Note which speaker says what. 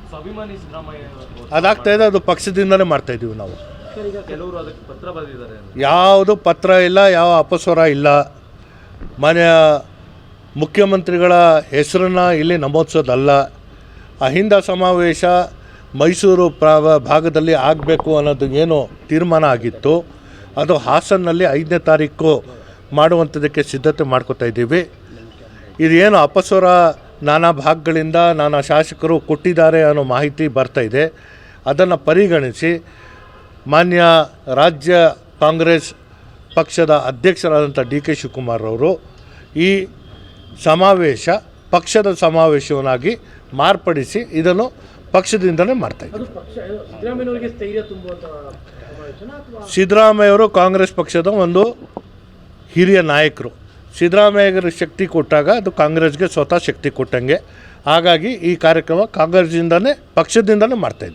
Speaker 1: ಸ್ವಾಭಿಮಾನಿ ಸಿದ್ದರಾಮಯ್ಯ
Speaker 2: ಅದಾಗ್ತಾ ಇದೆ, ಅದು ಪಕ್ಷದಿಂದಲೇ ಮಾಡ್ತಾಯಿದ್ದೀವಿ ನಾವು.
Speaker 1: ಕೆಲವರು ಅದಕ್ಕೆ ಪತ್ರ ಬರೆದಿದ್ದಾರೆ.
Speaker 2: ಯಾವುದು ಪತ್ರ ಇಲ್ಲ, ಯಾವ ಅಪಸ್ವರ ಇಲ್ಲ. ಮಾನ್ಯ ಮುಖ್ಯಮಂತ್ರಿಗಳ ಹೆಸರನ್ನು ಇಲ್ಲಿ ನಮೂದಿಸೋದಲ್ಲ. ಅಹಿಂದ ಸಮಾವೇಶ ಮೈಸೂರು ಭಾಗದಲ್ಲಿ ಆಗಬೇಕು ಅನ್ನೋದು ಏನು ತೀರ್ಮಾನ ಆಗಿತ್ತು, ಅದು ಹಾಸನ್ನಲ್ಲಿ 5ನೇ ತಾರೀಕು ಮಾಡುವಂಥದ್ದಕ್ಕೆ ಸಿದ್ಧತೆ ಮಾಡ್ಕೋತಾ ಇದ್ದೀವಿ. ಇದೇನು ಅಪಸ್ವರ ನಾನಾ ಭಾಗಗಳಿಂದ ನಾನಾ ಶಾಸಕರು ಕೊಟ್ಟಿದ್ದಾರೆ ಅನ್ನೋ ಮಾಹಿತಿ ಬರ್ತಾಯಿದೆ. ಅದನ್ನು ಪರಿಗಣಿಸಿ ಮಾನ್ಯ ರಾಜ್ಯ ಕಾಂಗ್ರೆಸ್ ಪಕ್ಷದ ಅಧ್ಯಕ್ಷರಾದಂಥ DK ಶಿವಕುಮಾರ್ ಅವರು ಈ ಸಮಾವೇಶ ಪಕ್ಷದ ಸಮಾವೇಶವನ್ನಾಗಿ ಮಾರ್ಪಡಿಸಿ ಇದನ್ನು ಪಕ್ಷದಿಂದಲೇ ಮಾಡ್ತಾಯಿದ್ದಾರೆ. ಸಿದ್ದರಾಮಯ್ಯವರು ಕಾಂಗ್ರೆಸ್ ಪಕ್ಷದ ಒಂದು ಹಿರಿಯ ನಾಯಕರು. ಸಿದ್ದರಾಮಯ್ಯರ ಶಕ್ತಿ ಕೊಟ್ಟಾಗ ಅದು ಕಾಂಗ್ರೆಸ್ಗೆ ಸ್ವತಃ ಶಕ್ತಿ ಕೊಟ್ಟಂಗೆ. ಹಾಗಾಗಿ ಈ ಕಾರ್ಯಕ್ರಮ ಕಾಂಗ್ರೆಸ್ದಿಂದಲೇ ಪಕ್ಷದಿಂದಲೇ ಮಾಡ್ತಾಯಿದ್ದೀವಿ.